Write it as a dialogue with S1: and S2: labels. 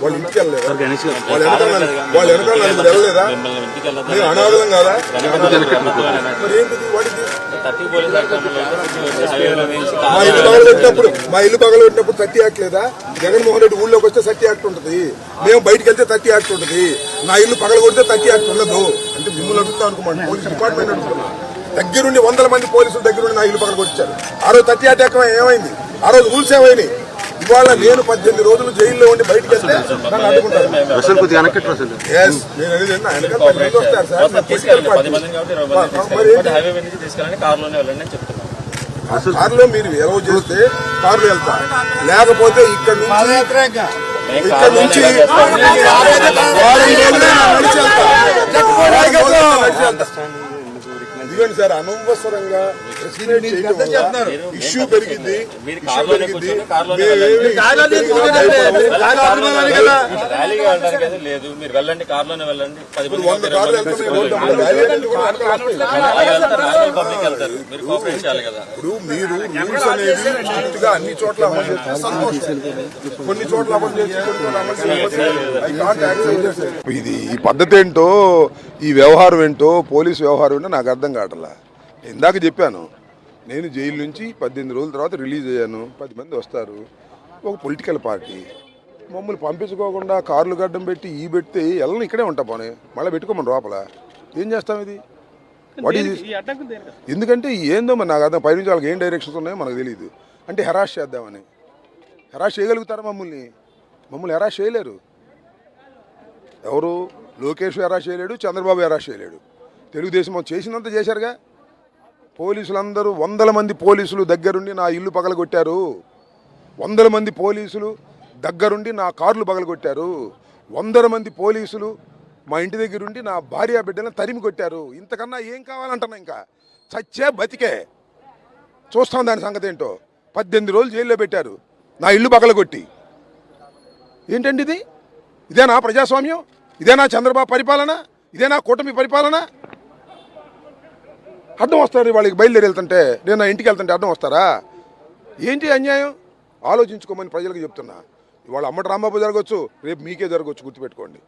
S1: వాళ్ళు ఇంటికి వెళ్ళలేదా? వాళ్ళు వెనకాల వెళ్ళలేదా? అనాథం కాదా? మరి ఏంటిది వాడికి? మా ఇల్లు పగలబెట్టినప్పుడు 30 యాక్ట్ లేదా? జగన్మోహన్ రెడ్డి ఊళ్ళోకి వస్తే 30 యాక్ట్ ఉంటుంది, మేము బయటకు వెళ్తే 30 యాక్ట్ ఉంటుంది. నా ఇల్లు పగలగొడితే 30 యాక్ట్ ఉండదు అంటే మిమ్మల్ని అడుగుతా అనుకోమండి. పోలీస్ డిపార్ట్మెంట్ అడుగుతున్నా. దగ్గరుండి 100 మంది పోలీసులు దగ్గరుండి నా ఇల్లు పగలగొచ్చారు. ఆ రోజు 30 యాక్ట్ ఏమైంది? ఆ రోజు రూల్స్ ఏమైనాయి? ఇవాళ నేను 18 రోజులు జైల్లో ఉండి బయటకు వెళ్తే నన్ను అడ్డుకుంటారు. నేను అనేది వెనకాల 10 మంది వస్తారు సార్. కారులో మీరు ఎలవ్ చేస్తే కారులో వెళ్తా, లేకపోతే ఇక్కడ నుంచి ఇదిగోండి సార్. అనవసరంగా ఇష్యూ పెరిగింది. 100 ఇప్పుడు మీరు రూల్స్ అనేది స్ట్రిక్ట్ గా అన్ని చోట్ల అమలు చేస్తే సంతోషం. కొన్ని చోట్ల అమలు చేసి ఇది ఈ పద్ధతి ఏంటో, ఈ వ్యవహారం ఏంటో, పోలీసు వ్యవహారం ఏంటో నాకు అర్థం కావట్లా. ఇందాక చెప్పాను, నేను జైలు నుంచి 18 రోజుల తర్వాత రిలీజ్ అయ్యాను. 10 మంది వస్తారు, ఒక పొలిటికల్ పార్టీ మమ్మల్ని పంపించుకోకుండా కార్లు గడ్డం పెట్టి పెడితే వెళ్ళని ఇక్కడే ఉంటా పోనీ, మళ్ళీ పెట్టుకోమని లోపల ఏం చేస్తాం? ఇది ఎందుకంటే ఏందో మరి నాకు అర్థం. పైనుంచి వాళ్ళకి ఏం డైరెక్షన్స్ ఉన్నాయో మనకు తెలియదు. అంటే హెరాస్ చేద్దామని. హెరాస్ చేయగలుగుతారా? మమ్మల్ని హెరాస్ చేయలేరు. ఎవరు? లోకేష్ హెరాస్ చేయలేడు, చంద్రబాబు హెరాస్ చేయలేడు. తెలుగుదేశం చేసినంత చేశారుగా. పోలీసులందరూ 100 మంది పోలీసులు దగ్గరుండి నా ఇల్లు పగలగొట్టారు. 100 మంది పోలీసులు దగ్గరుండి నా కార్లు పగలగొట్టారు. 100 మంది పోలీసులు మా ఇంటి దగ్గరుండి నా భార్య బిడ్డలను తరిమి కొట్టారు. ఇంతకన్నా ఏం కావాలంటున్నా? ఇంకా చచ్చే బతికే చూస్తాం దాని సంగతి ఏంటో. 18 రోజులు జైల్లో పెట్టారు నా ఇల్లు పగలగొట్టి. ఏంటండి ఇది? ఇదేనా ప్రజాస్వామ్యం? ఇదేనా చంద్రబాబు పరిపాలన? ఇదేనా కూటమి పరిపాలన? అడ్డం వస్తారు వాళ్ళకి. బయలుదేరి వెళ్తుంటే నేను నా ఇంటికి వెళ్తుంటే అడ్డం వస్తారా? ఏంటి అన్యాయం? ఆలోచించుకోమని ప్రజలకు చెప్తున్నా. ఇవాళ అమ్మటి రాంబాబు జరగవచ్చు, రేపు మీకే జరగవచ్చు, గుర్తుపెట్టుకోండి.